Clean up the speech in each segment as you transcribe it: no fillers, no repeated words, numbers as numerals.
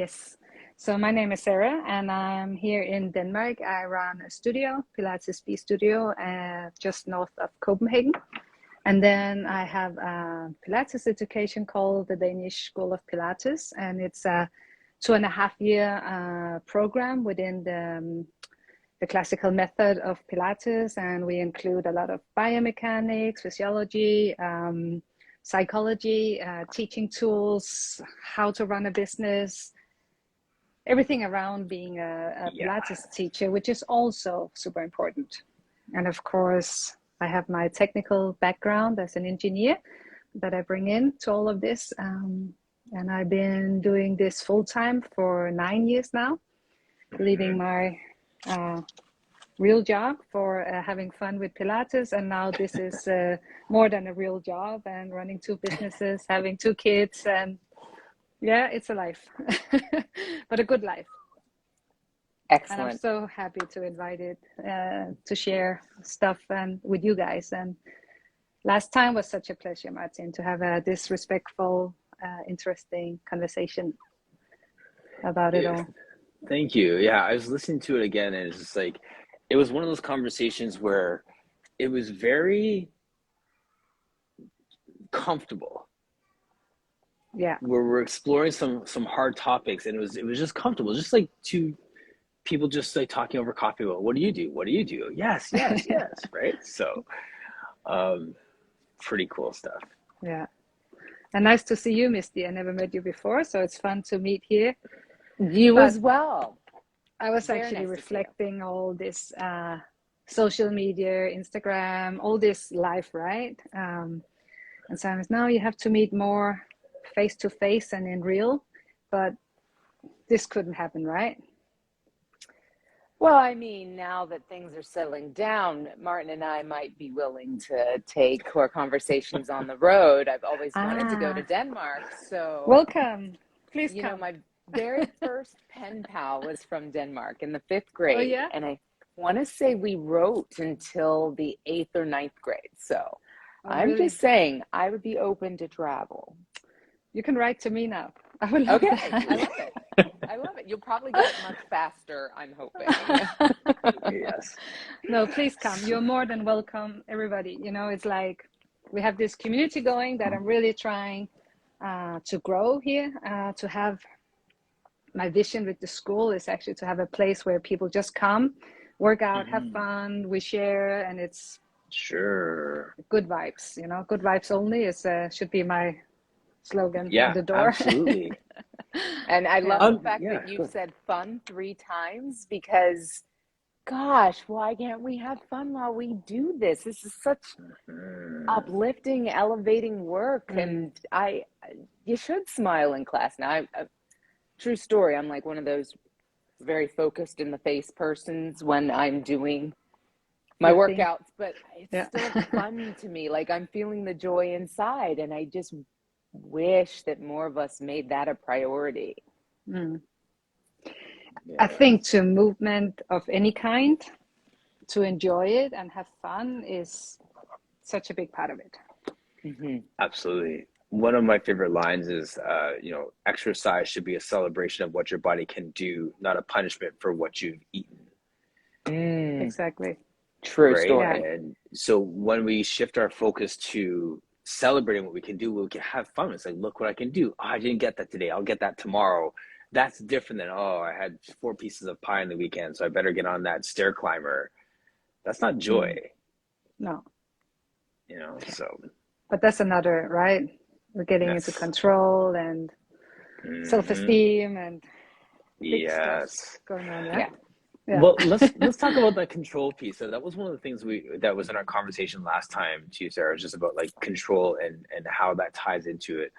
Yes. So my name is Sara, and I'm here in Denmark. I run a studio, Pilates B studio, just north of Copenhagen. And then I have a Pilates education called the Danish School of Pilates, and it's a 2.5 year program within the classical method of Pilates, and we include a lot of biomechanics, physiology, psychology, teaching tools, how to run a business, everything around being a Pilates teacher, which is also super important. And of course, I have my technical background as an engineer that I bring in to all of this. And I've been doing this full time for 9 years now, leaving my real job for having fun with Pilates. And now this is more than a real job, and running 2 businesses, having 2 kids, and yeah, it's a life, but a good life. Excellent. And I'm so happy to invite it to share stuff and with you guys. And last time was such a pleasure, Martin, to have this respectful, interesting conversation about it all. Thank you. Yeah, I was listening to it again, and it's just like, it was one of those conversations where it was very comfortable. Yeah. Where we're exploring some hard topics, and it was just comfortable, just like 2 people just like talking over coffee. Well, what do you do? What do you do? Yes, right? So, pretty cool stuff. Yeah. And nice to see you, Misty. I never met you before, so it's fun to meet here. You as well. I was actually reflecting all this social media, Instagram, all this life, right? And so I was, now you have to meet more face to face and in real, but this couldn't happen, right? Well, I mean, now that things are settling down, Martin and I might be willing to take our conversations on the road. I've always wanted to go to Denmark, so welcome. Please come. You know, my very first pen pal was from Denmark in the 5th grade. Oh, yeah? And I want to say we wrote until the 8th or 9th grade. So I'm really? just saying I would be open to travel. You can write to me now. I would love that. I love it. I love it. You'll probably get it much faster, I'm hoping. Yes. No, please come. You're more than welcome, everybody. You know, it's like we have this community going that I'm really trying to grow here, to have my vision with the school is actually to have a place where people just come, work out, have fun, we share, and it's good vibes. You know, good vibes only is should be my slogan on the door. Absolutely. And I love the fact that you've said fun 3 times, because gosh, why can't we have fun while we do this? This is such uplifting, elevating work. And you should smile in class. Now, true story, I'm like one of those very focused in the face persons when I'm doing my workouts, but it's still fun to me. Like, I'm feeling the joy inside, and I just wish that more of us made that a priority. I think to movement of any kind, to enjoy it and have fun is such a big part of it. Absolutely. One of my favorite lines is, exercise should be a celebration of what your body can do, not a punishment for what you've eaten. Exactly. True story. And so when we shift our focus to celebrating what we can do, we can have fun. It's like, look what I can do. Oh, I didn't get that today. I'll get that tomorrow. That's different than, I had 4 pieces of pie in the weekend, so I better get on that stair climber. That's not joy. No. You know, so. But that's another, right? We're getting into control and self-esteem and big stuff going on. Yeah. Well, let's talk about that control piece. So that was one of the things that was in our conversation last time too, Sara, just about like control and how that ties into it.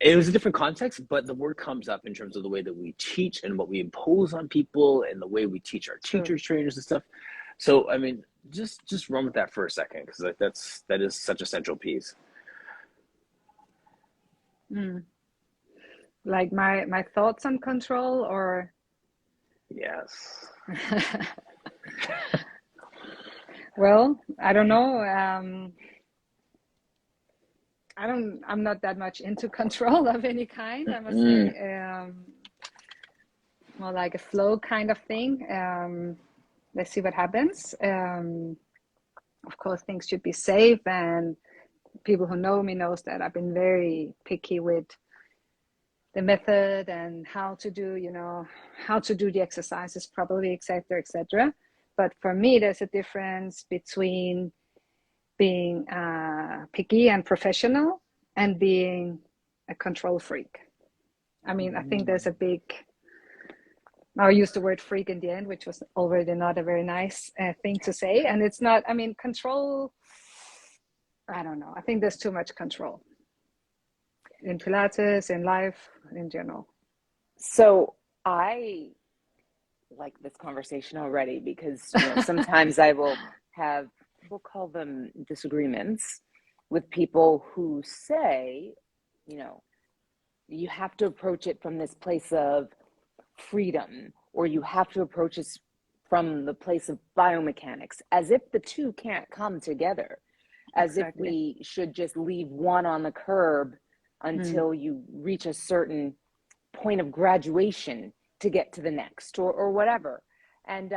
It was a different context, but the word comes up in terms of the way that we teach and what we impose on people and the way we teach our teachers, trainers, and stuff. So, I mean, just run with that for a second, because like that is such a central piece. Like my thoughts on control, or yes. Well, I don't know. I'm not that much into control of any kind, I must say. more like a flow kind of thing. Let's see what happens. Of course, things should be safe, and people who know me knows that I've been very picky with the method and how to do the exercises properly, etc., etc. But for me, there's a difference between being picky and professional and being a control freak. I mean, I think there's a big, I'll use the word freak in the end, which was already not a very nice thing to say. And it's not, I mean, control, I don't know. I think there's too much control in Pilates, in life, in general. So I like this conversation already because sometimes I will have, we'll call them disagreements with people who say, you have to approach it from this place of freedom, or you have to approach it from the place of biomechanics, as if the two can't come together, as if we should just leave one on the curb until you reach a certain point of graduation to get to the next, or whatever. And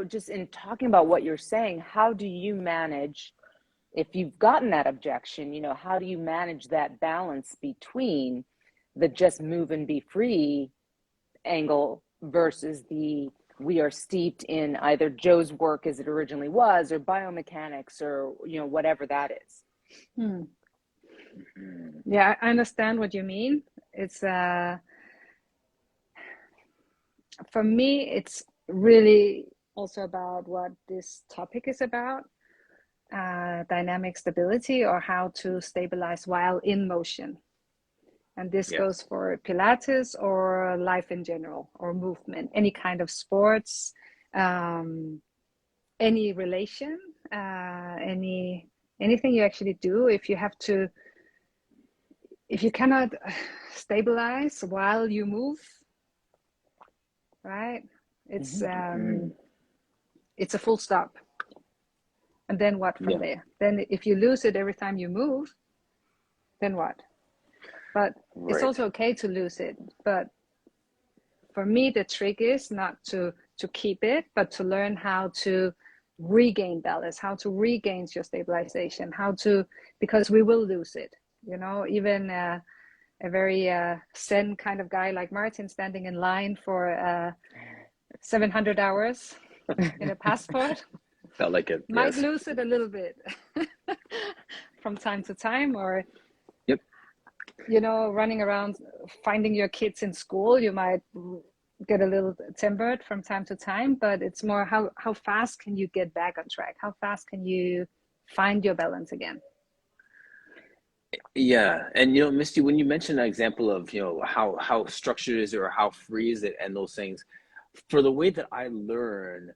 just in talking about what you're saying, how do you manage, if you've gotten that objection, how do you manage that balance between the just move and be free angle versus the we are steeped in either Joe's work as it originally was, or biomechanics, or whatever that is? Yeah, I understand what you mean. It's for me, it's really also about what this topic is about, dynamic stability, or how to stabilize while in motion. And this goes for Pilates or life in general, or movement, any kind of sports, any relation, anything you actually do. If you cannot stabilize while you move, right? It's a full stop. And then what from there? Then if you lose it every time you move, then what? But it's also okay to lose it. But for me, the trick is not to keep it, but to learn how to regain balance, how to regain your stabilization, because we will lose it. Even a very Zen kind of guy like Martin standing in line for 700 hours in a passport felt like it might lose it a little bit from time to time, or running around finding your kids in school, you might get a little tempered from time to time. But it's more how fast can you get back on track? How fast can you find your balance again? Yeah. And Misty, when you mentioned that example of how structured is it, or how free is it, and those things, for the way that I learn,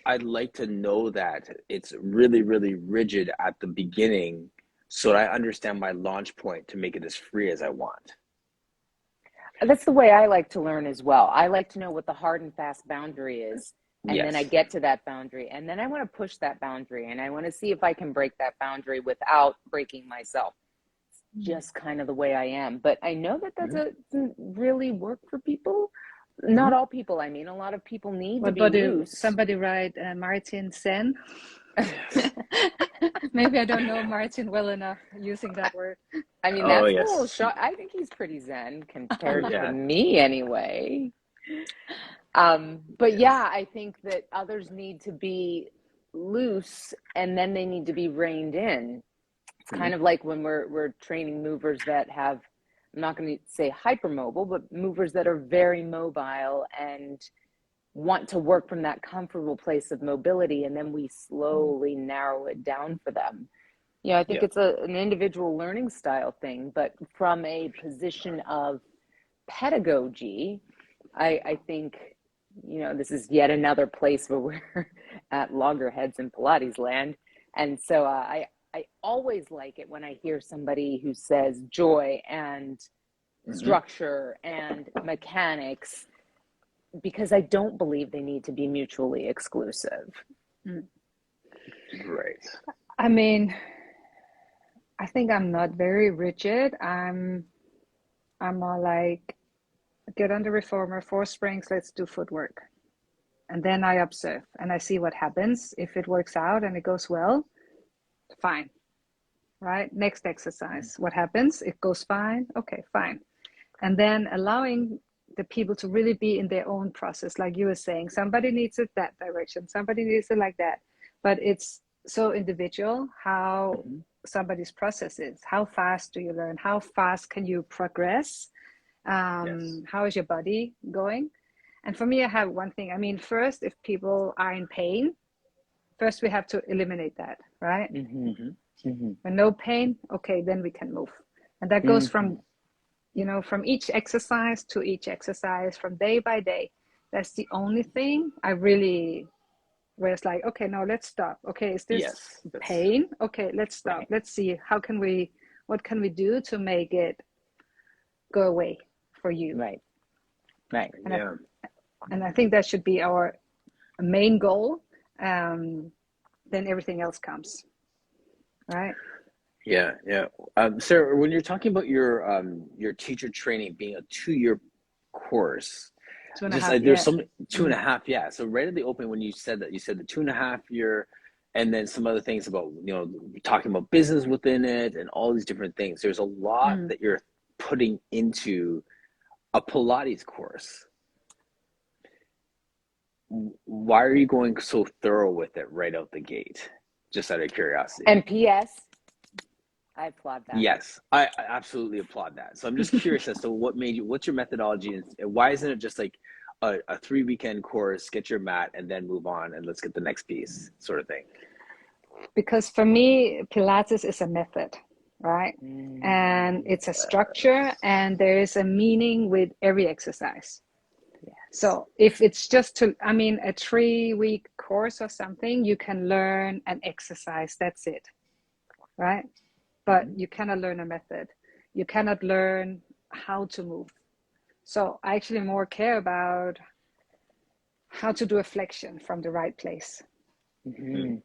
I'd like to know that it's really, really rigid at the beginning, so that I understand my launch point to make it as free as I want. That's the way I like to learn as well. I like to know what the hard and fast boundary is. And then I get to that boundary, and then I want to push that boundary, and I want to see if I can break that boundary without breaking myself. It's just kind of the way I am. But I know that doesn't really work for people. Not all people. I mean, a lot of people need to be loose. Somebody write Martin Zen. Maybe I don't know Martin well enough using that word. I mean, that's a little short. I think he's pretty Zen compared to me anyway. But I think that others need to be loose, and then they need to be reined in. It's kind of like when we're training movers that have, I'm not going to say hypermobile, but movers that are very mobile and want to work from that comfortable place of mobility, and then we slowly narrow it down for them. I think it's an individual learning style thing, but from a position of pedagogy, I think, this is yet another place where we're at loggerheads in Pilates land. And so I always like it when I hear somebody who says joy and structure and mechanics, because I don't believe they need to be mutually exclusive. Right. I mean, I think I'm not very rigid. I'm more like get on the reformer, 4 springs, let's do footwork. And then I observe and I see what happens. If it works out and it goes well, fine. Right? Next exercise. What happens? It goes fine. Okay, fine. And then allowing the people to really be in their own process, like you were saying. Somebody needs it that direction, somebody needs it like that. But it's so individual how somebody's process is. How fast do you learn? How fast can you progress? How is your body going? And for me, I have one thing. I mean, first, if people are in pain, first we have to eliminate that, right? When no pain, okay, then we can move. And that goes from, you know, from each exercise to each exercise, from day by day. That's the only thing I really, where it's like, okay, no, let's stop. Okay, is this pain? Okay, let's stop. Right. Let's see, what can we do to make it go away for you? Right. And I think that should be our main goal. Then everything else comes. Right. Yeah. Sara, when you're talking about your teacher training being a 2-year course, 2.5, there's some 2.5. Yeah. So right at the opening, when you said the 2.5 year, and then some other things about, you know, talking about business within it and all these different things. There's a lot that you're putting into a Pilates course. Why are you going so thorough with it right out the gate? Just out of curiosity. And P.S. I applaud that. Yes, I absolutely applaud that. So I'm just curious as to what's your methodology, and why isn't it just like a 3-weekend course, get your mat, and then move on, and let's get the next piece sort of thing? Because for me, Pilates is a method, right? And it's a structure, and there is a meaning with every exercise. So if it's just a 3-week course or something, you can learn an exercise, that's it, right? But you cannot learn a method. You cannot learn how to move. So I actually more care about how to do a flexion from the right place. And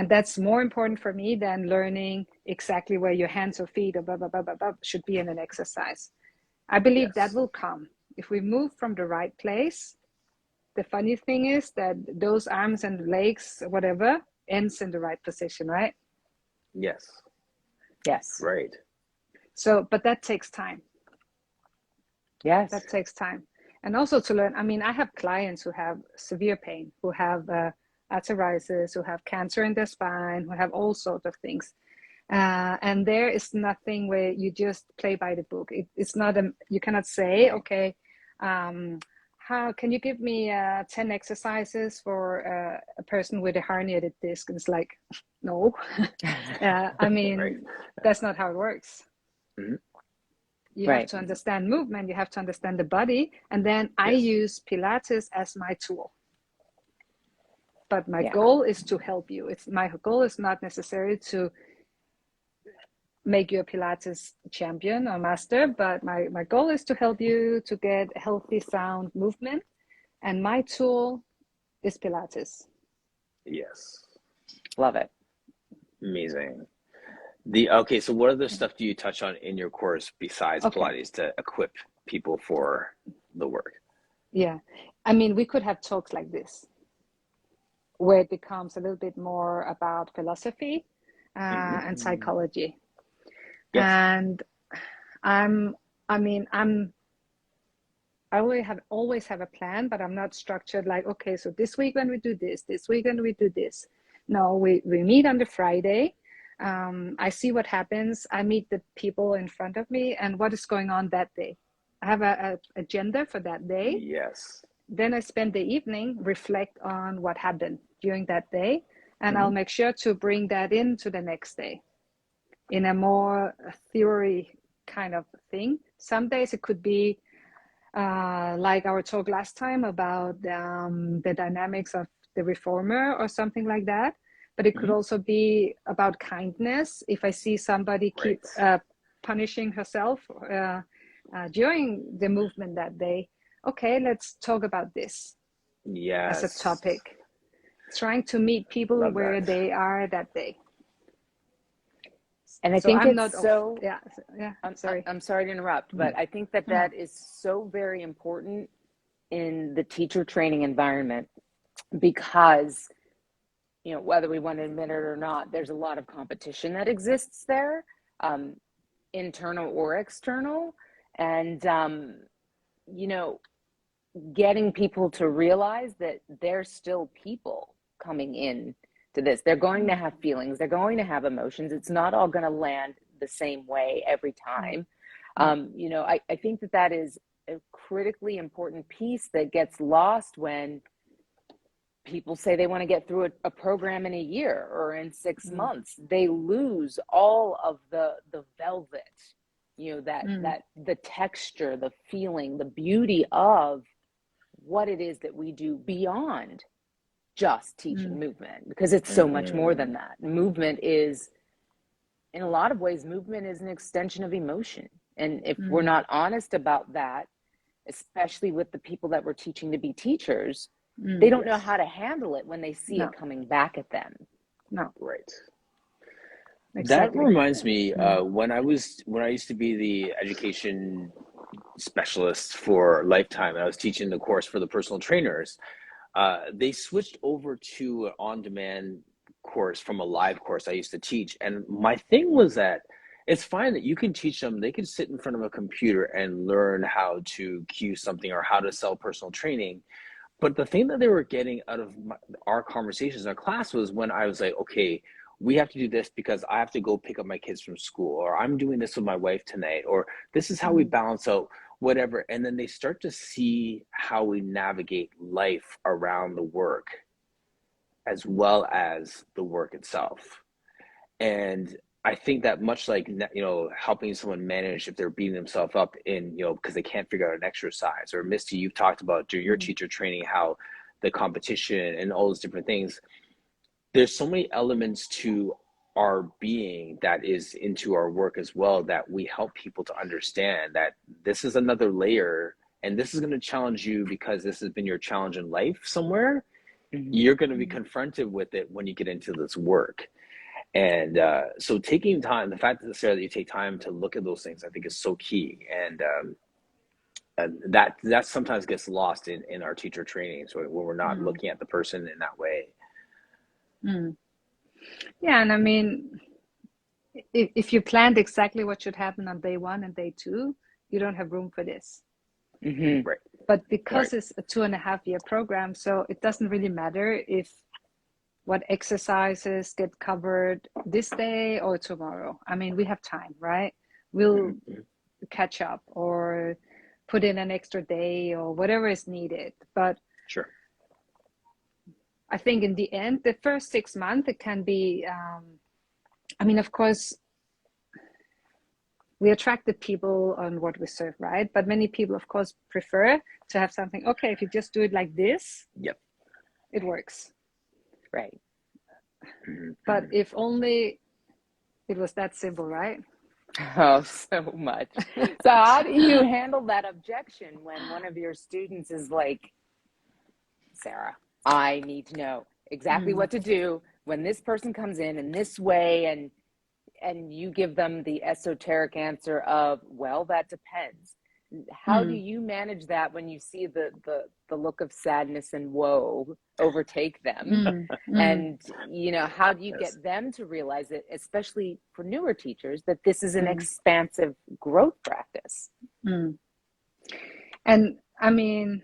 that's more important for me than learning exactly where your hands or feet or blah, blah, blah, blah, blah, should be in an exercise. I believe that will come. If we move from the right place, the funny thing is that those arms and legs, whatever, ends in the right position, right? Yes. Right. So, but that takes time. Yes. That takes time. And also to learn, I have clients who have severe pain, who have arthritis, who have cancer in their spine, who have all sorts of things. And there is nothing where you just play by the book. It's not you cannot say, okay, how can you give me 10 exercises for a person with a herniated disc? And it's like, no. That's not how it works. You have to understand movement, you have to understand the body, and then I use Pilates as my tool. But my goal is to help you. My goal is not necessarily to make you a Pilates champion or master, but my goal is to help you to get healthy, sound movement. And my tool is Pilates. Yes. Love it. Amazing. So what other stuff do you touch on in your course besides Pilates to equip people for the work? Yeah. We could have talks like this, where it becomes a little bit more about philosophy and psychology. Yes. And I always have a plan, but I'm not structured like, okay, so this week when we do this week when we do this. No, we meet on the Friday. I see what happens. I meet the people in front of me and what is going on that day. I have a agenda for that day. Yes. Then I spend the evening, reflect on what happened during that day, and I'll make sure to bring that into the next day in a more theory kind of thing. Some days it could be like our talk last time about the dynamics of the reformer or something like that. But it could also be about kindness. If I see somebody keep punishing herself during the movement that day, okay, let's talk about this as a topic. Trying to meet people where they are that day. And I So think I'm it's not, so, sorry. I'm sorry to interrupt, but I think that is so very important in the teacher training environment, because, you know, whether we want to admit it or not, there's a lot of competition that exists there, internal or external. And, you know, getting people to realize that they're still people coming in to this. They're going to have feelings, they're going to have emotions. It's not all going to land the same way every time. You know, I think that is a critically important piece that gets lost when people say they want to get through a program in a year or in 6 months. They lose all of the velvet, you know, that the texture, the feeling, the beauty of what it is that we do beyond just teaching movement, because it's so much more than that. Movement is, in a lot of ways, movement is an extension of emotion. And if we're not honest about that, especially with the people that we're teaching to be teachers, they don't know how to handle it when they see it coming back at them. No. Right. Exactly. That reminds me, when I used to be the education specialist for Lifetime, and I was teaching the course for the personal trainers, they switched over to an on-demand course from a live course I used to teach. And my thing was that it's fine that you can teach them, they can sit in front of a computer and learn how to cue something or how to sell personal training. But the thing that they were getting out of our conversations in our class was when I was like, okay, we have to do this because I have to go pick up my kids from school, or I'm doing this with my wife tonight, or this is how we balance out whatever. And then they start to see how we navigate life around the work as well as the work itself. And I think that much like, you know, helping someone manage if they're beating themselves up in, you know, because they can't figure out an exercise, or Misty, you've talked about during your teacher training, how the competition and all those different things, there's so many elements to our being that is into our work as well, that we help people to understand that this is another layer, and this is going to challenge you because this has been your challenge in life somewhere. You're going to be confronted with it when you get into this work. And so taking time, the fact that, Sarah, that you take time to look at those things, I think is so key. And that sometimes gets lost in our teacher training. So when we're not looking at the person in that way. Yeah, and I mean, if you planned exactly what should happen on day 1 and day 2, you don't have room for this. Right. But because it's a 2.5-year program, so it doesn't really matter if what exercises get covered this day or tomorrow. I mean, we have time, right? We'll catch up or put in an extra day or whatever is needed. But sure, I think in the end, the first 6 months, it can be, I mean, of course, we attract the people on what we serve, right? But many people, of course, prefer to have something, okay, if you just do it like this, it works. Right. But if only it was that simple, right? Oh, so much. So how do you handle that objection when one of your students is like, Sarah, I need to know exactly what to do when this person comes in this way, and you give them the esoteric answer of, well, that depends. How do you manage that when you see the look of sadness and woe overtake them? And, you know, how do you get them to realize it, especially for newer teachers, that this is an expansive growth practice? And I mean,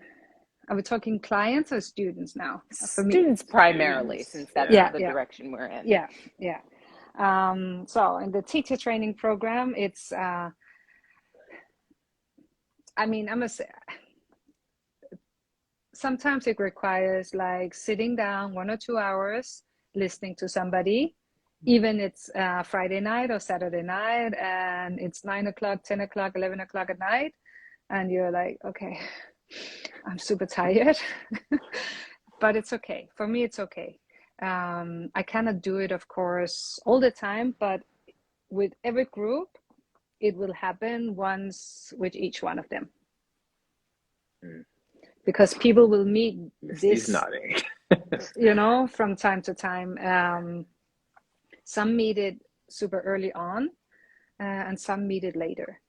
are we talking clients or students now? Students primarily, since that's the direction we're in. Yeah. So in the teacher training program, it's, I mean, I must say, sometimes it requires like sitting down 1 or 2 hours, listening to somebody, even it's Friday night or Saturday night, and it's 9 o'clock, 10 o'clock, 11 o'clock at night. And you're like, okay, I'm super tired, but it's okay. For me, it's okay. I cannot do it, of course, all the time, but with every group, it will happen once with each one of them. Because people will meet this, nodding. you know, from time to time. Some meet it super early on, and some meet it later.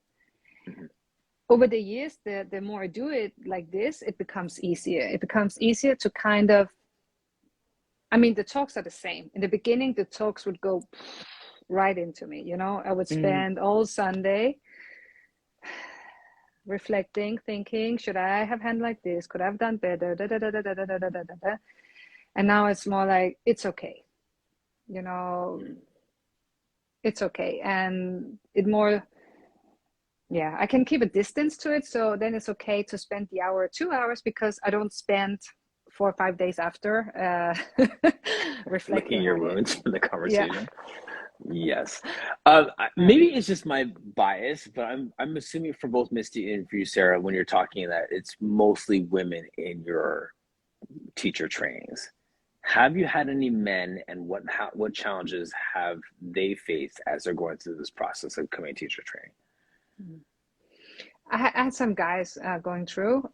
Over the years, the more I do it like this, it becomes easier. It becomes easier to kind of, I mean, the talks are the same. In the beginning, the talks would go right into me, you know. I would spend all Sunday reflecting, thinking, should I have handled like this? Could I have done better? Da, da, da, da, da, da, da, da, da, da. And now it's more like, it's okay. You know, it's okay. And it more, yeah, I can keep a distance to it. So then it's okay to spend the hour or 2 hours, because I don't spend 4 or 5 days after reflecting your on wounds it. from the conversation. Yeah. Yes. Maybe it's just my bias, but I'm assuming for both Misty and for you, Sara, when you're talking that it's mostly women in your teacher trainings. Have you had any men, and what challenges have they faced as they're going through this process of becoming teacher training? I had some guys going through,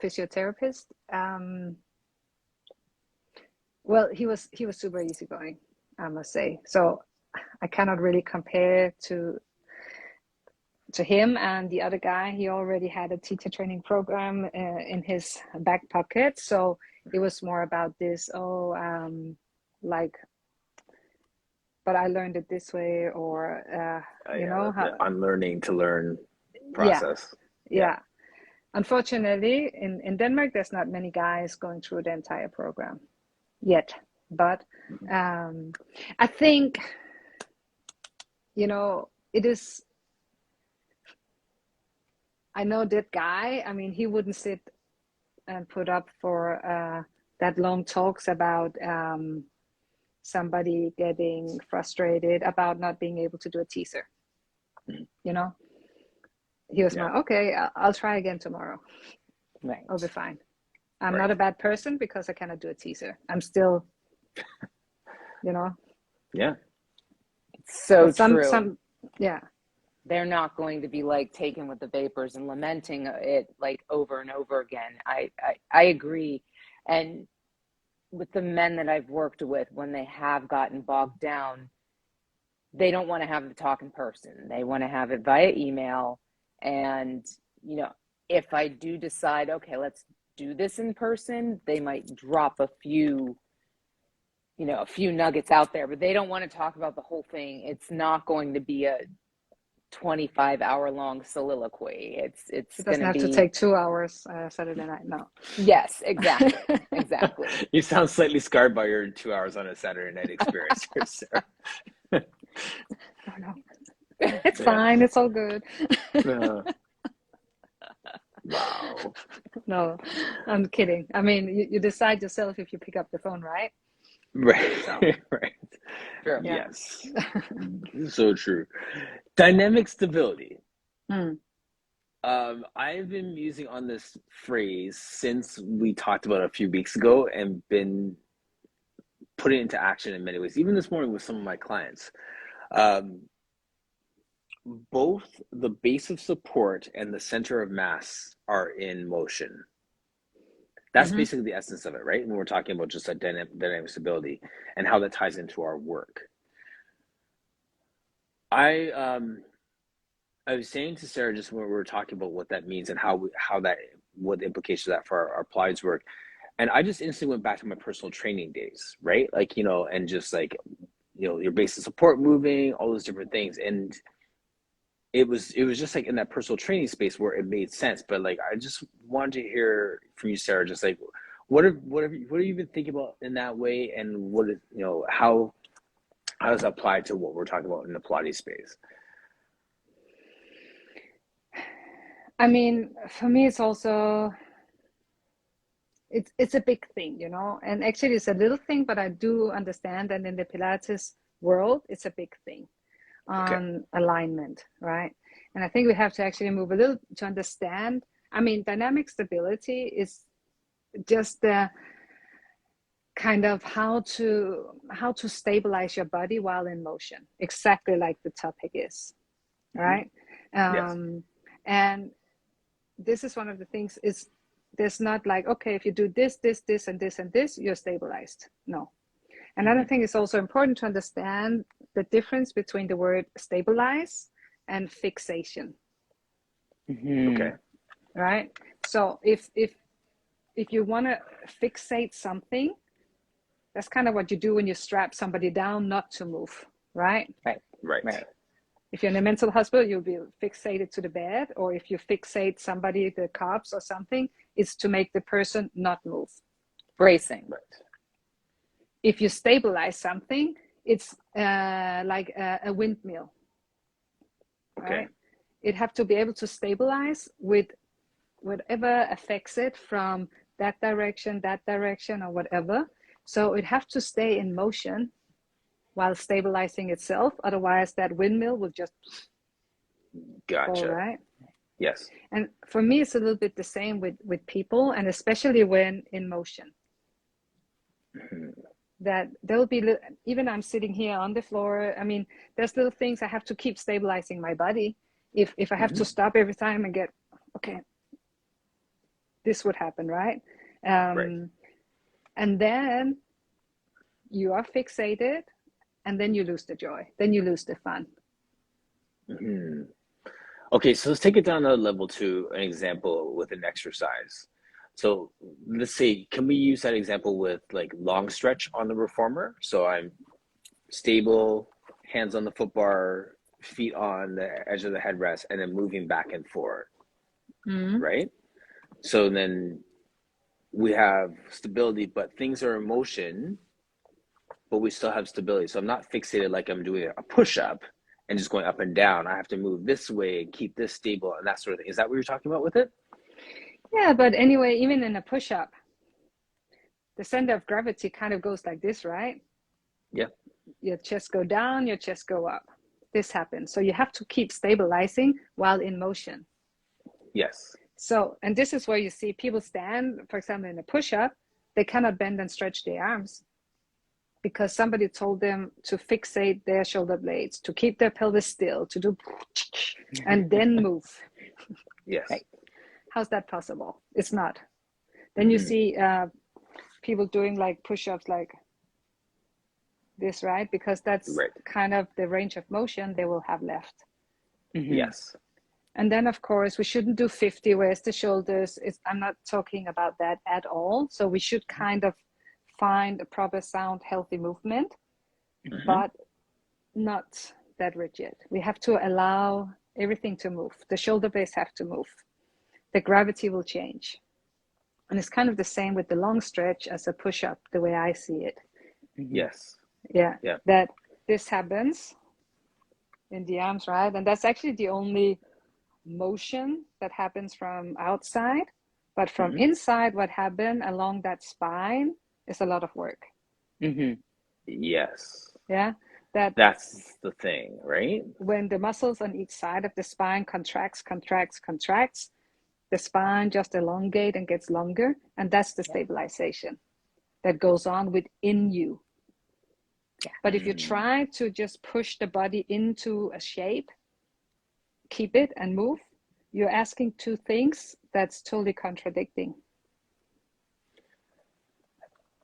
physiotherapist. Well, he was super easygoing, I must say. So I cannot really compare to him. And the other guy, he already had a teacher training program in his back pocket. So it was more about this, like, but I learned it this way, or you know, how, the unlearning to learn process. Yeah. Unfortunately, in Denmark, there's not many guys going through the entire program yet. But I think, you know, it is, I know that guy, I mean, he wouldn't sit and put up for that long talks about somebody getting frustrated about not being able to do a teaser. You know, he was more, okay, I'll try again tomorrow. Right. I'll be fine. I'm not a bad person because I cannot do a teaser. I'm still, you know. Yeah. So true. Some, yeah. They're not going to be like taken with the vapors and lamenting it like over and over again. I agree. And with the men that I've worked with, when they have gotten bogged down, they don't want to have the talk in person. They want to have it via email. And, you know, if I do decide, okay, let's do this in person, they might drop a few nuggets out there, but they don't want to talk about the whole thing. It's not going to be a 25-hour long soliloquy. It doesn't have to take 2 hours Saturday night. No. Yes, exactly. Exactly. You sound slightly scarred by your 2 hours on a Saturday night experience here, Sara. Oh, no. It's fine. It's all good. Wow. No, I'm kidding. I mean, you decide yourself if you pick up the phone, right? Right. So. Right. True. Yes. So true. Dynamic stability. I've been musing on this phrase since we talked about it a few weeks ago, and been putting it into action in many ways. Even this morning with some of my clients. Both the base of support and the center of mass are in motion. That's basically the essence of it, right? When we're talking about just a dynamic stability and how that ties into our work. I was saying to Sara just when we were talking about what that means and what the implications of that for our Pilates work, and I just instantly went back to my personal training days, right? Like, you know, and just like, you know, your base of support moving, all those different things, and it was just like in that personal training space where it made sense. But like, I just wanted to hear from you, Sara, just like what have you been thinking about in that way, and what is, you know, how does that apply to what we're talking about in the Pilates space? I mean, for me, it's also, it's a big thing, you know, and actually it's a little thing, but I do understand that in the Pilates world, it's a big thing on alignment, right? And I think we have to actually move a little to understand. I mean, dynamic stability is just the kind of how to stabilize your body while in motion, exactly like the topic is, right? Yes. And this is one of the things, is there's not like, okay, if you do this, this, this, and this, and this, you're stabilized. No. Another thing is also important to understand the difference between the word stabilize and fixation. Okay. Right? So if you want to fixate something, that's kind of what you do when you strap somebody down not to move, right? Right. If you're in a mental hospital, you'll be fixated to the bed, or if you fixate somebody, the cops or something, it's to make the person not move. Bracing. Right. If you stabilize something, it's like a windmill, Okay. right? It have to be able to stabilize with whatever affects it from that direction, or whatever. So it have to stay in motion while stabilizing itself. Otherwise, that windmill will just Gotcha. fall, right? Yes. And for me, it's a little bit the same with people, and especially when in motion. That there'll be, even I'm sitting here on the floor, I mean, there's little things I have to keep stabilizing my body. If I have to stop every time and get, okay, this would happen, right? Right. And then you are fixated, and then you lose the joy, then you lose the fun. Okay, so let's take it down a level to an example with an exercise. So let's say, can we use that example with like long stretch on the reformer? So I'm stable, hands on the foot bar, feet on the edge of the headrest, and then moving back and forth, right? So then we have stability, but things are in motion, but we still have stability. So I'm not fixated like I'm doing a push-up and just going up and down. I have to move this way and keep this stable and that sort of thing. Is that what you're talking about with it? Yeah, but anyway, even in a push-up, the center of gravity kind of goes like this, right? Yeah. Your chest go down, your chest go up. This happens. So you have to keep stabilizing while in motion. Yes. So, and this is where you see people stand, for example, in a push-up, they cannot bend and stretch their arms because somebody told them to fixate their shoulder blades, to keep their pelvis still, to do, and then move. Yes. Right. How's that possible? It's not. Then you see people doing like push-ups like this, right? Because that's kind of the range of motion they will have left. Yes. And then, of course, we shouldn't do 50, whereas the shoulders, I'm not talking about that at all. So we should kind of find a proper, sound, healthy movement, but not that rigid. We have to allow everything to move. The shoulder blades have to move. The gravity will change. And it's kind of the same with the long stretch as a push-up, the way I see it. Yes. Yeah. That this happens in the arms, right? And that's actually the only motion that happens from outside, but from inside, what happened along that spine is a lot of work. Yes. Yeah. That's the thing, right? When the muscles on each side of the spine contracts, the spine just elongates and gets longer, and that's the stabilization that goes on within you. But if you try to just push the body into a shape, keep it and move, you're asking two things that's totally contradicting.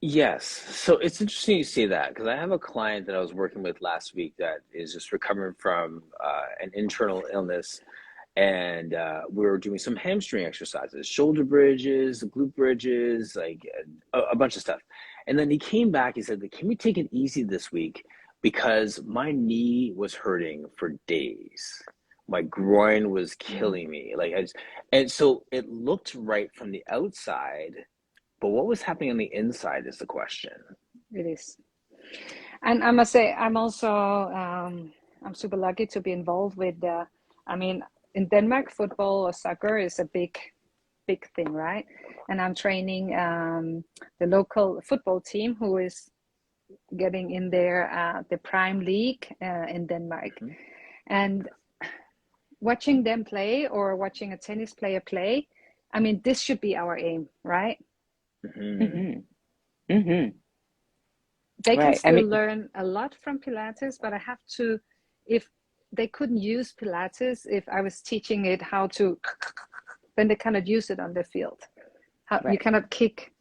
Yes. So it's interesting you say that because I have a client that I was working with last week that is just recovering from an internal illness. And we were doing some hamstring exercises, shoulder bridges, glute bridges, like a bunch of stuff. And then he came back, he said, can we take it easy this week? Because my knee was hurting for days. My groin was killing me. And so it looked right from the outside, but what was happening on the inside is the question. It is. And I must say, I'm also, I'm super lucky to be involved with, in Denmark, football or soccer is a big thing, right? And I'm training the local football team who is getting in there, the Prime League in Denmark. And watching them play or watching a tennis player play, I mean, this should be our aim, right? They can still learn a lot from Pilates, but I have to, if they couldn't use Pilates, if I was teaching it how to, then they cannot use it on the field. You cannot kick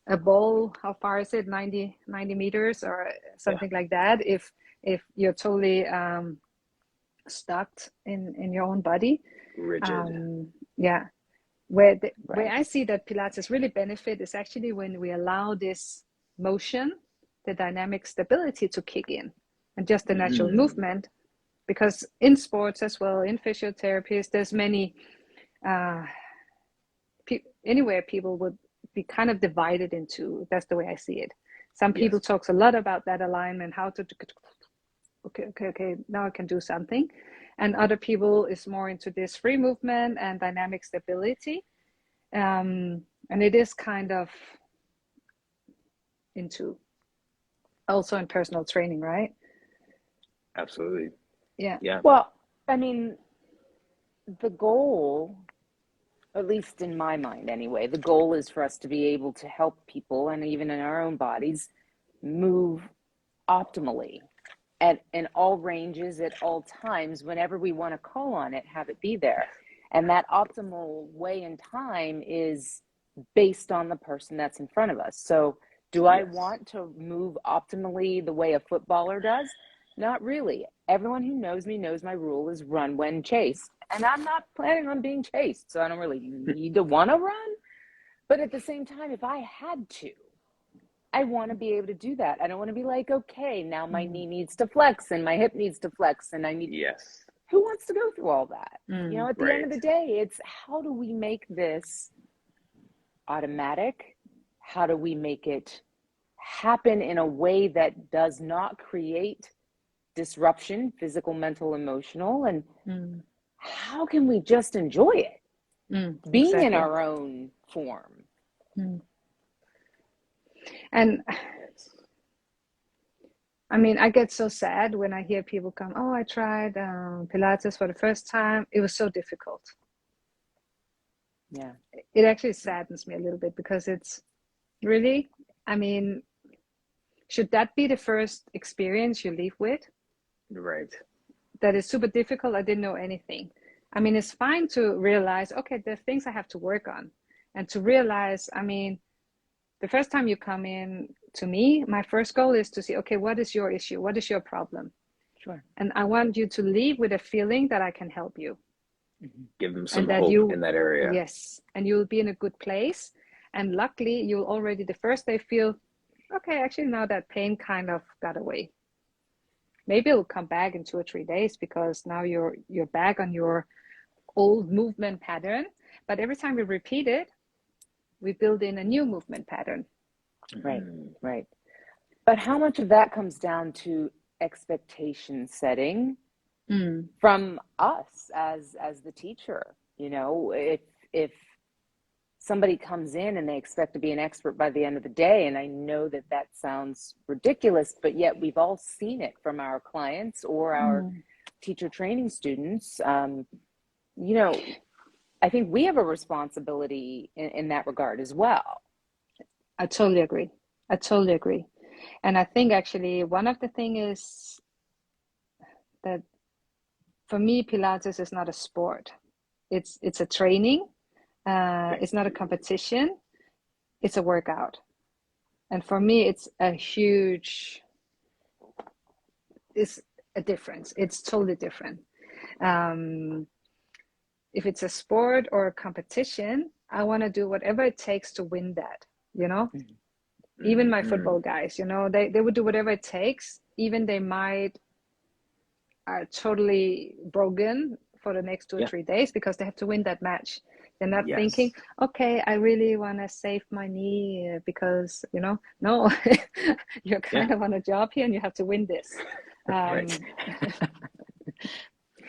a ball, how far is it, 90 meters or something like that, if if you're totally stuck in your own body. Rigid. Yeah. Where I see that Pilates really benefit is actually when we allow this motion, the dynamic stability to kick in, and just the natural movement. Because in sports as well, in physiotherapies, there's many, anywhere people would be kind of divided into, that's the way I see it. Some people talks a lot about that alignment, how to, okay, now I can do something. And other people is more into this free movement and dynamic stability. And it is kind of into also in personal training, right? Absolutely. Yeah. Well, I mean, the goal, at least in my mind anyway, the goal is for us to be able to help people, and even in our own bodies, move optimally in all ranges at all times. Whenever we want to call on it, have it be there. And that optimal way and time is based on the person that's in front of us. So do I want to move optimally the way a footballer does? Not really. Everyone who knows me knows my rule is run when chased. And I'm not planning on being chased, so I don't really need to want to run. But at the same time, if I had to, I want to be able to do that. I don't want to be like, okay, now my knee needs to flex and my hip needs to flex and I need... Who wants to go through all that? You know, at the end of the day, it's how do we make this automatic? How do we make it happen in a way that does not create disruption, physical, mental, emotional? And how can we just enjoy it? Being in our own form. And I mean, I get so sad when I hear people come, oh, I tried Pilates for the first time. It was so difficult. Yeah. It actually saddens me a little bit, because it's really, I mean, should that be the first experience you leave with? Right. That is super difficult. I didn't know anything. I mean, it's fine to realize, okay, there are things I have to work on. And to realize, I mean, the first time you come in to me, my first goal is to see, okay, what is your issue? What is your problem? Sure. And I want you to leave with a feeling that I can help you. Give them some hope in that area. Yes. And you'll be in a good place. And luckily, you'll already the first day feel, okay, actually now that pain kind of got away. Maybe it'll come back in 2 or 3 days, because now you're back on your old movement pattern. But every time we repeat it, we build in a new movement pattern. Right. But how much of that comes down to expectation setting from us as the teacher? You know, if somebody comes in and they expect to be an expert by the end of the day, and I know that sounds ridiculous, but yet we've all seen it from our clients or our teacher training students. You know, I think we have a responsibility in that regard as well. I totally agree. And I think actually one of the things is that for me, Pilates is not a sport. It's a training. It's not a competition. It's a workout. And for me, it's a difference. It's totally different. If it's a sport or a competition, I want to do whatever it takes to win that, you know? Even my football guys, you know, they would do whatever it takes. Even they might are totally broken for the next 2 or 3 days, because they have to win that match. They're not thinking, okay, I really want to save my knee because, you know, no, you're kind of on a job here and you have to win this.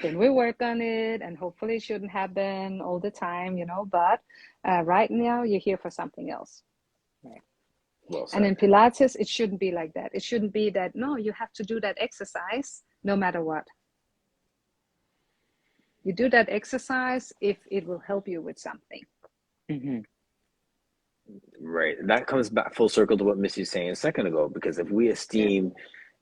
Then we work on it, and hopefully it shouldn't happen all the time, you know, but right now you're here for something else. Well said. And in Pilates, it shouldn't be like that. It shouldn't be that, no, you have to do that exercise no matter what. You do that exercise if it will help you with something. Right. That comes back full circle to what Misty was saying a second ago, because if we esteem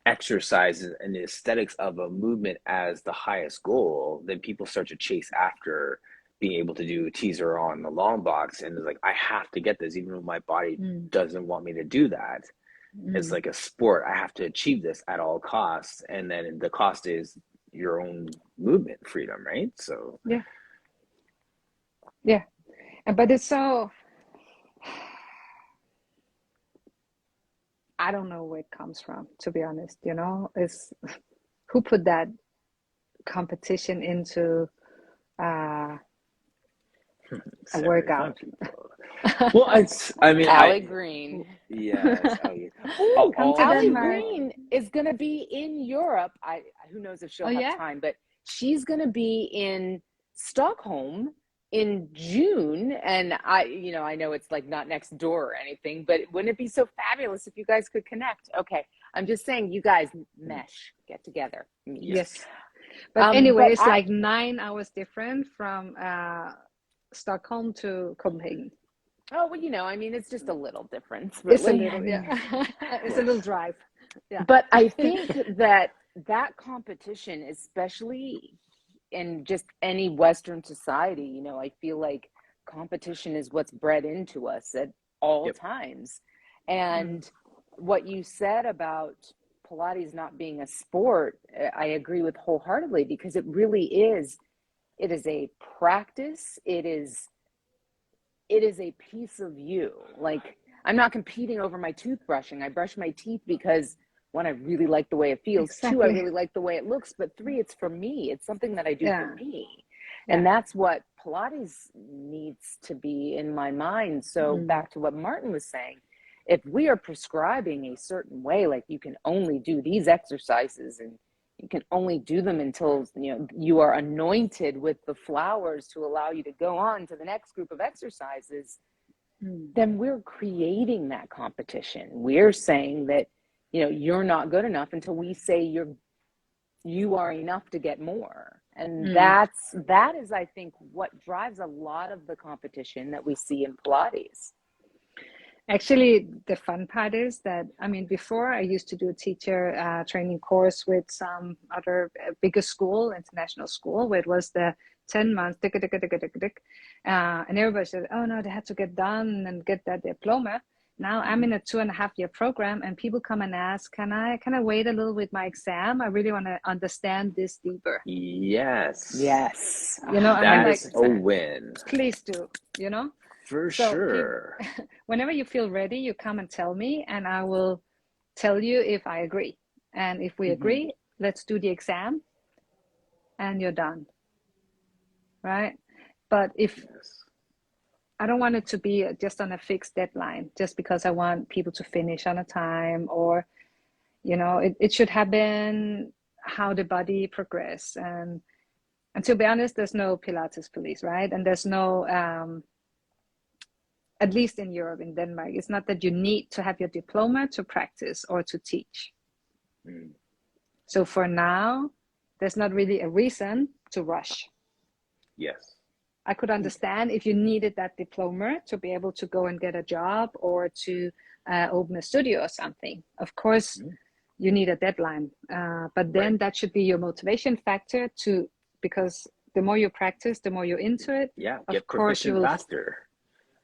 exercise and the aesthetics of a movement as the highest goal, then people start to chase after being able to do a teaser on the long box, and it's like, I have to get this even though my body doesn't want me to do that. It's like a sport. I have to achieve this at all costs. And then the cost is your own movement freedom, right? So yeah. But it's so, I don't know where it comes from, to be honest. You know, it's who put that competition into a workout. Well, I mean, Allie Green. Yes. Allie Green is going to be in Europe. Who knows if she'll have time, but she's going to be in Stockholm in June. And I know it's like not next door or anything, but wouldn't it be so fabulous if you guys could connect? Okay. I'm just saying, you guys mesh, get together. Yes. But anyway, it's like 9 hours different from Stockholm to Copenhagen. Oh, well, I mean, it's just a little difference. Really. It's a little, it's a little drive. Yeah. But I think that competition, especially in just any Western society, I feel like competition is what's bred into us at all times. And what you said about Pilates not being a sport, I agree with wholeheartedly, because it really is. It is a practice. It is a piece of you. Like, I'm not competing over my toothbrushing. I brush my teeth because, one, I really like the way it feels. Exactly. 2, I really like the way it looks. But 3, it's for me. It's something that I do for me. And that's what Pilates needs to be in my mind. So back to what Martin was saying, if we are prescribing a certain way, like you can only do these exercises and you can only do them until you are anointed with the flowers to allow you to go on to the next group of exercises, then we're creating that competition. We're saying that you're not good enough until we say you are enough to get more. And that is, I think, what drives a lot of the competition that we see in Pilates. Actually, the fun part is that, I mean, before I used to do a teacher training course with some other bigger school, international school, where it was the 10 months, and everybody said, oh no, they had to get done and get that diploma. Now I'm in a 2.5-year program, and people come and ask, can I wait a little with my exam? I really want to understand this deeper. Yes. That is a win. Please do, For sure. Whenever you feel ready, you come and tell me, and I will tell you if I agree. And if we agree, let's do the exam, and you're done. Right? But if I don't want it to be just on a fixed deadline, just because I want people to finish on a time, or, it should happen how the body progress. And to be honest, there's no Pilates police, right? And there's no, at least in Europe, in Denmark, it's not that you need to have your diploma to practice or to teach. So for now, there's not really a reason to rush. Yes. I could understand if you needed that diploma to be able to go and get a job or to open a studio or something. Of course, you need a deadline, but then that should be your motivation factor because the more you practice, the more you're into it. Yeah, of course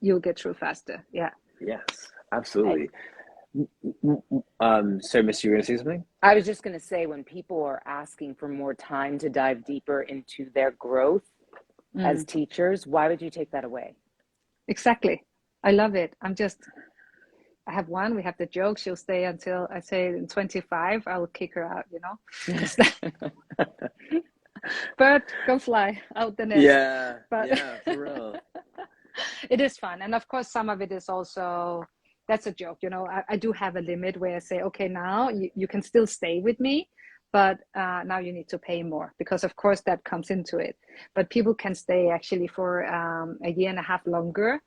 you'll get through faster. Yeah. Yes, absolutely. So, Miss, you were going to say something? I was just going to say, when people are asking for more time to dive deeper into their growth as teachers, why would you take that away? Exactly. I love it. I have one, we have the joke, she'll stay until I say in 25, I will kick her out, But go fly out the nest. Yeah, for real. It is fun. And of course, some of it is also, that's a joke, I do have a limit where I say, okay, now you can still stay with me, but now you need to pay more, because of course that comes into it. But people can stay actually for 1.5 years longer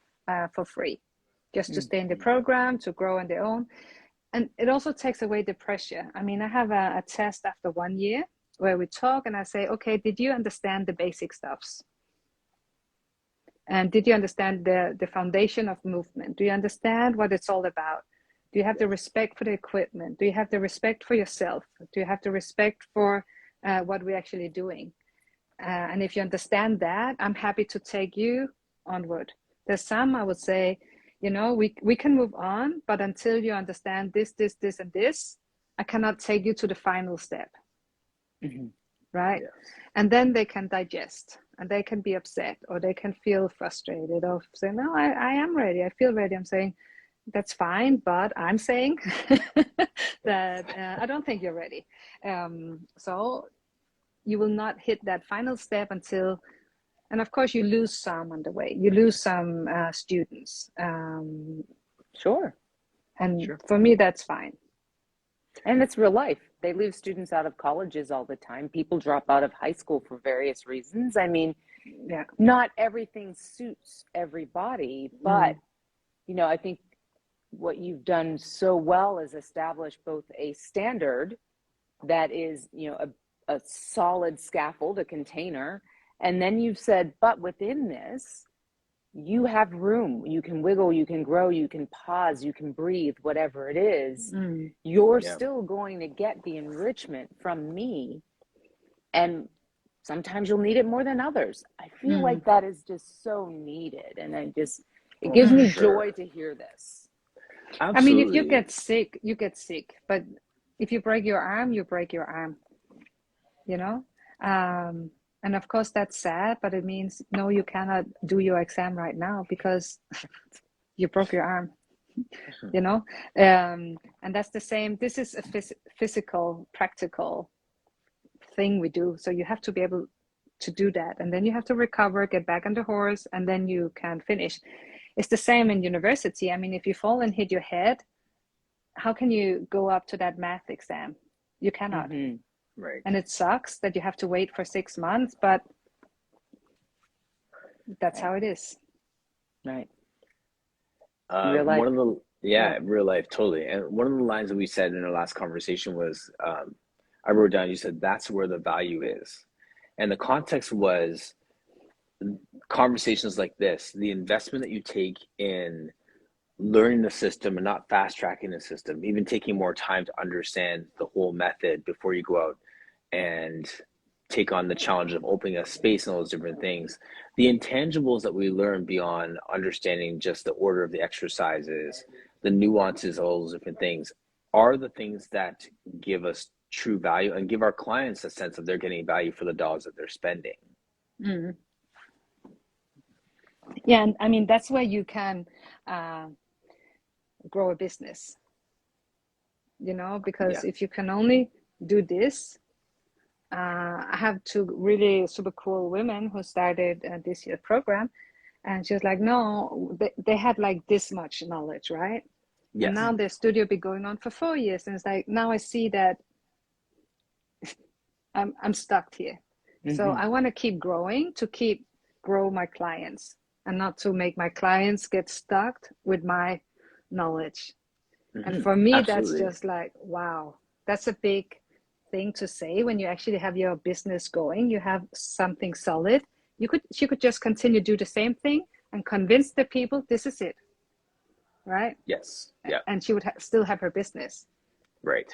for free, just to stay in the program, to grow on their own. And it also takes away the pressure. I mean, I have a test after 1 year where we talk and I say, okay, did you understand the basic stuffs? And did you understand the foundation of movement? Do you understand what it's all about? Do you have the respect for the equipment? Do you have the respect for yourself? Do you have the respect for what we're actually doing? And if you understand that, I'm happy to take you onward. There's some, I would say, you know, we can move on, but until you understand this, and this, I cannot take you to the final step. Right? Yes. And then they can digest, and they can be upset, or they can feel frustrated, or say, no, I am ready, I feel ready. I'm saying, that's fine, but I'm saying that I don't think you're ready. So you will not hit that final step until, and of course you lose some on the way. You lose some students. Sure. And sure. For me, that's fine. And it's real life. They lose students out of colleges all the time. People drop out of high school for various reasons. I mean, yeah, not everything suits everybody, but, you know, I think what you've done so well is establish both a standard that is, you know, a solid scaffold, a container. And then you've said, but within this, you have room. You can wiggle, you can grow, you can pause, you can breathe, whatever it is. You're still going to get the enrichment from me. And sometimes you'll need it more than others. I feel like that is just so needed. And it gives me joy to hear this. Absolutely. I mean, if you get sick, you get sick. But if you break your arm, you break your arm. You know? And of course, that's sad, but it means, no, you cannot do your exam right now because you broke your arm, you know? And that's the same. This is a physical, practical thing we do. So you have to be able to do that. And then you have to recover, get back on the horse, and then you can finish. It's the same in university. I mean, if you fall and hit your head, how can you go up to that math exam? You cannot. Right. And it sucks that you have to wait for 6 months, but that's how it is. Right. Real life. Real life, totally. And one of the lines that we said in our last conversation was, I wrote down, you said, that's where the value is. And the context was conversations like this, the investment that you take in learning the system and not fast tracking the system, even taking more time to understand the whole method before you go out and take on the challenge of opening a space and all those different things. The intangibles that we learn beyond understanding just the order of the exercises, the nuances, all those different things, are the things that give us true value and give our clients a sense of they're getting value for the dollars that they're spending. Yeah, and I mean, that's where you can grow a business, you know, because if you can only do this, I have two really super cool women who started this year program, and she was like, no, they had like this much knowledge, right? Yes. And now their studio been going on for 4 years, and it's like, now I see that I'm stuck here. So I want to keep growing, to grow my clients, and not to make my clients get stuck with my knowledge. And for me, that's just like, wow, that's a big thing to say. When you actually have your business going, you have something solid, she could just continue to do the same thing and convince the people this is it, right? Yes. Yeah. And she would still have her business, right?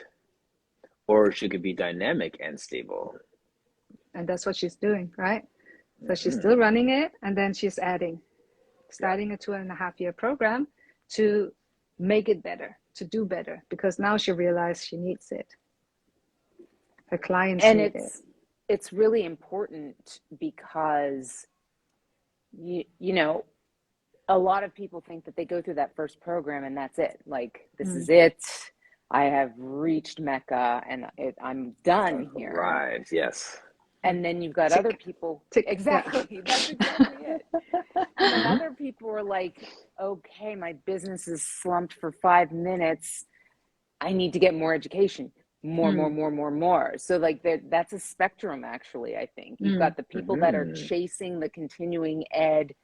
Or she could be dynamic and stable, and that's what she's doing, right? So she's still running it, and then she's starting a 2.5-year program to make it better, to do better, because now she realized she needs it. Her clients need it. It's really important because, you know, a lot of people think that they go through that first program and that's it. Like, this is it. I have reached Mecca and I'm done here. Right. Yes. And then you've got other people. Exactly. Yeah. That's exactly it. And then other people are like, okay, my business is slumped for 5 minutes. I need to get more education. More. So like that's a spectrum, actually, I think. You've got the people that are chasing the continuing ed,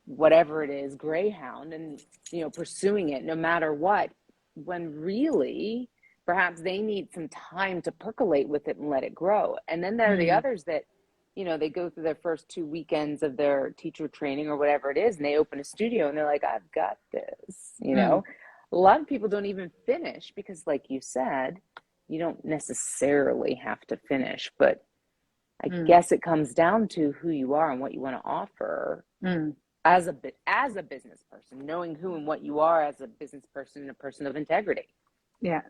whatever it is, Greyhound, and, you know, pursuing it no matter what, when really perhaps they need some time to percolate with it and let it grow. And then there are the others that, you know, they go through their first 2 weekends of their teacher training or whatever it is, and they open a studio and they're like, I've got this, you know. A lot of people don't even finish because, like you said, you don't necessarily have to finish, but I guess it comes down to who you are and what you want to offer. as a business person, knowing who and what you are as a business person and a person of integrity. Yeah.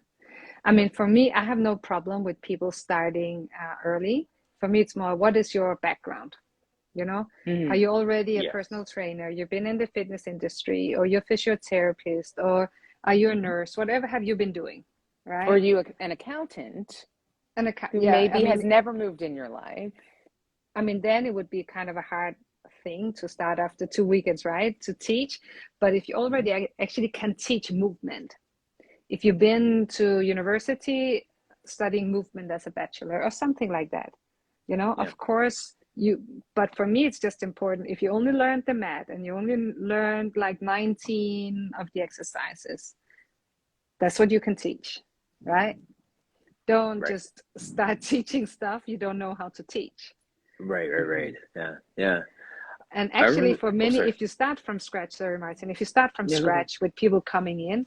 I mean, for me, I have no problem with people starting early. For me, it's more, what is your background? You know, are you already a personal trainer? You've been in the fitness industry, or you're a physiotherapist, or are you a nurse? Whatever have you been doing, right? Or are you an accountant who maybe has never moved in your life? I mean, then it would be kind of a hard thing to start after 2 weekends, right? To teach. But if you already actually can teach movement, if you've been to university studying movement as a bachelor or something like that, you know, of course but for me, it's just important. If you only learned the mat and you only learned like 19 of the exercises, that's what you can teach, right? Don't just start teaching stuff you don't know how to teach. Right. Yeah. And actually, for many, if you start from scratch, sorry, Martin, if you start from scratch with people coming in,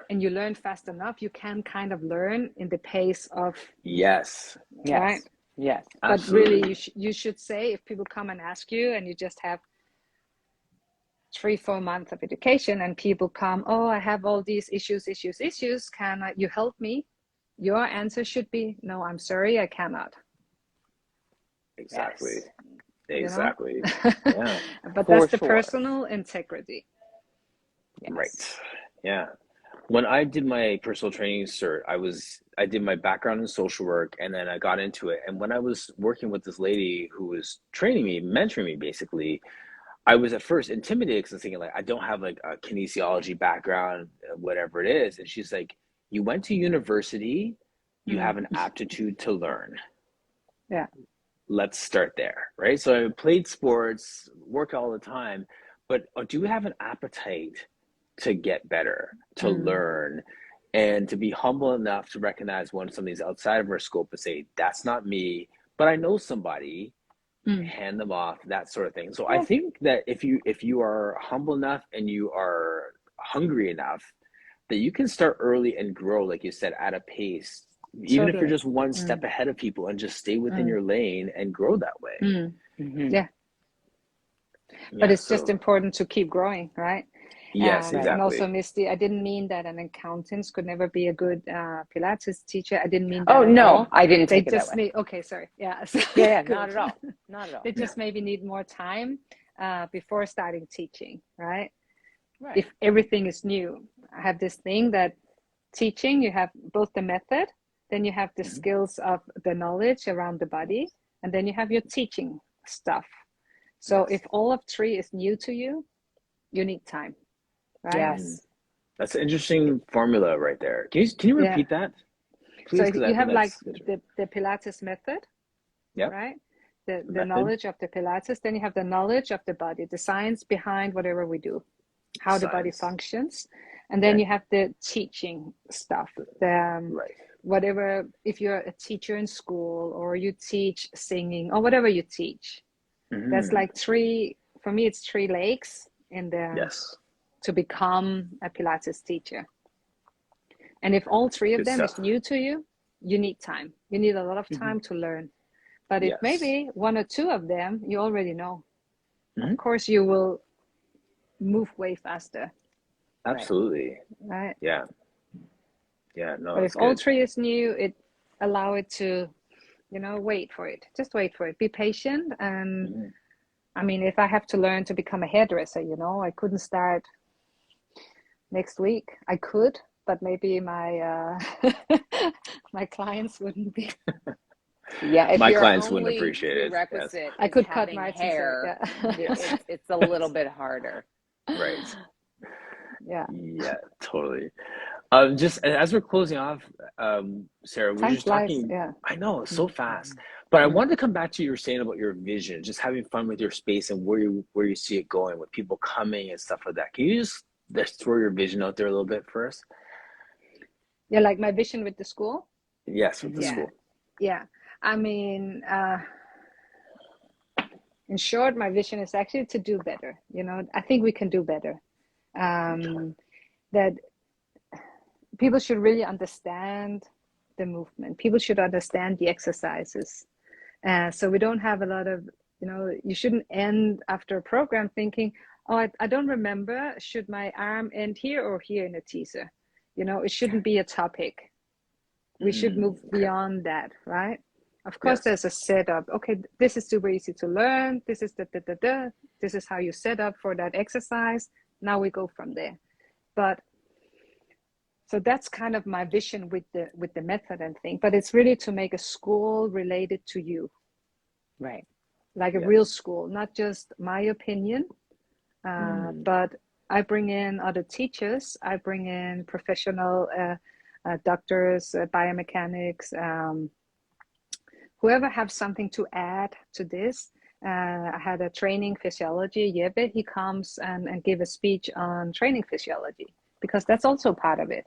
and you learn fast enough, you can kind of learn in the pace of right? Yes, but absolutely. Really, you should say, if people come and ask you, and you just have 3-4 months of education, and people come, oh, I have all these issues, can you help me? Your answer should be, no, I'm sorry, I cannot. Exactly. You know? Yeah. But that's the personal integrity. Right. Yeah. When I did my personal training cert, I did my background in social work, and then I got into it. And when I was working with this lady who was training me, mentoring me, basically, I was at first intimidated because I was thinking, like, I don't have like a kinesiology background, whatever it is. And she's like, you went to university, you have an aptitude to learn. Yeah. Let's start there, right? So I played sports, worked all the time, but do we have an appetite to get better, to learn, and to be humble enough to recognize when something's outside of our scope and say, that's not me, but I know somebody, hand them off, that sort of thing. So I think that if you are humble enough and you are hungry enough, that you can start early and grow, like you said, at a pace, even if you're just one step ahead of people, and just stay within your lane and grow that way. Yeah. But it's just important to keep growing, right? Yes, exactly. And also, Misty, I didn't mean that an accountant could never be a good Pilates teacher. I didn't mean that. Oh, no, all. I didn't take it that way. Okay, sorry. Yeah. Yeah, not at all. Not at all. They just maybe need more time before starting teaching, right? Right. If everything is new. I have this thing that teaching, you have both the method, then you have the skills of the knowledge around the body, and then you have your teaching stuff. So if all of three is new to you, you need time. Right? Yes. That's an interesting formula right there. Can you repeat that? Please, so you have like the Pilates method, right? The knowledge of the Pilates, then you have the knowledge of the body, the science behind whatever we do, how the body functions, and then you have the teaching stuff, whatever, if you're a teacher in school or you teach singing or whatever you teach, that's like for me it's 3 legs in the to become a Pilates teacher. And if all 3 of them is new to you, you need time. You need a lot of time to learn. But if maybe 1 or 2 of them you already know, of course you will move way faster. Absolutely. Right. Yeah. No. But if all 3 is new, allow it to, wait for it. Just wait for it. Be patient. And I mean, if I have to learn to become a hairdresser, I couldn't start next week. I could, but maybe my my clients wouldn't be. Yeah, if my your clients only wouldn't appreciate it. Requisite I could cut my my hair. It's a little bit harder. Right. Yeah, totally. Just as we're closing off, Sara, we're just talking. I know, so fast. But I wanted to come back to you were saying about your vision, just having fun with your space and where you see it going with people coming and stuff like that. Can you just throw your vision out there a little bit for us? Yeah, like my vision with the school? Yes, with the school. Yeah. I mean, in short, my vision is actually to do better. I think we can do better. That people should really understand the movement. People should understand the exercises. So we don't have a lot of You know, you shouldn't end after a program thinking, oh, I don't remember, should my arm end here or here in a teaser? You know, it shouldn't be a topic. We should move beyond that, right? Of course, there's a setup. Okay, this is super easy to learn. This is this is how you set up for that exercise. Now we go from there. But so that's kind of my vision with the method and thing. But it's really to make a school related to you, right? Like a real school, not just my opinion, but I bring in other teachers. I bring in professional doctors, biomechanics, whoever have something to add to this. I had a training physiology, Jeppe. He comes and give a speech on training physiology, because that's also part of it.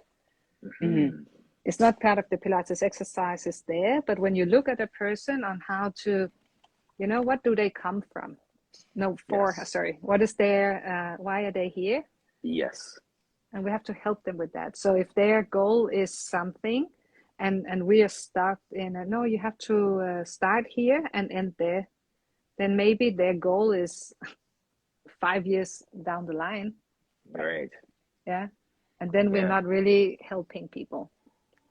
It's not part of the Pilates exercises there, but when you look at a person on how to, you know, what do they come from? What is their, why are they here? Yes. And we have to help them with that. So if their goal is something, and we are stuck in no, you have to start here and end there, then maybe their goal is 5 years down the line. Right. Yeah. And then we're not really helping people.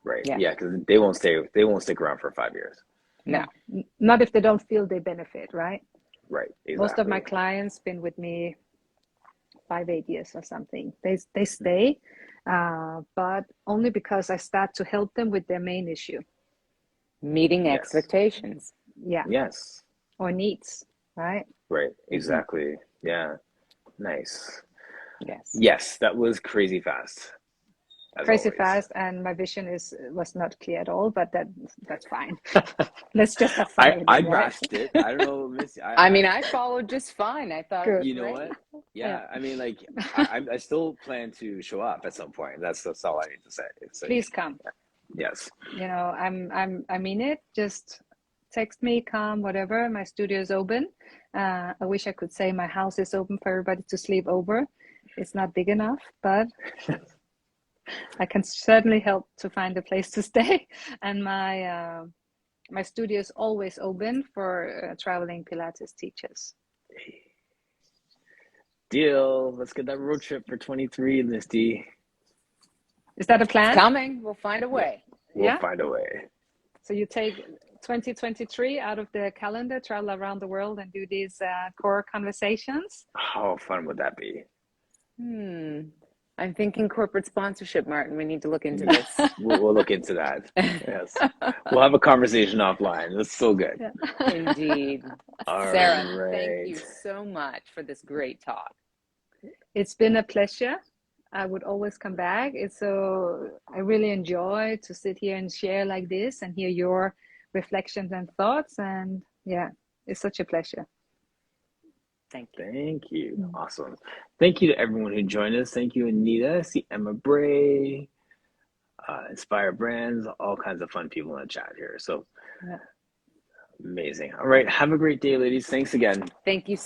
Right. Yeah, because they won't stick around for 5 years. No. Not if they don't feel they benefit, right? Right. Exactly. Most of my clients been with me 5-8 years or something. They stay, but only because I start to help them with their main issue. Meeting expectations. Yeah. Yes. Or needs, right? Right. Exactly. Yeah. Nice. Yes. Yes, that was crazy fast. Crazy fast, and my vision was not clear at all, but that's fine. Let's just have fun. I grasped it. I don't know, Missy. I mean, I followed just fine. I thought, good. You know what? Yeah, I mean, like, I still plan to show up at some point. That's all I need to say. It's like, please come. Yes. You know, I mean it. Just text me, come, whatever. My studio is open. I wish I could say my house is open for everybody to sleep over. It's not big enough, but I can certainly help to find a place to stay. And my studio is always open for traveling Pilates teachers. Deal. Let's get that road trip for 23, Misty. Is that a plan? It's coming. We'll find a way. We'll find a way. So you take 2023 out of the calendar, travel around the world and do these core conversations? How fun would that be? I'm thinking corporate sponsorship, Martin. We need to look into this. We'll look into that. Yes. We'll have a conversation offline. That's so good. Yeah. Indeed. Sara, thank you so much for this great talk. It's been a pleasure. I would always come back. I really enjoy to sit here and share like this and hear your reflections and thoughts. And yeah, it's such a pleasure. Thank you. Thank you. Awesome. Thank you to everyone who joined us. Thank you, Anita. See Emma Bray, Inspire Brands, all kinds of fun people in the chat here. So amazing. All right. Have a great day, ladies. Thanks again. Thank you.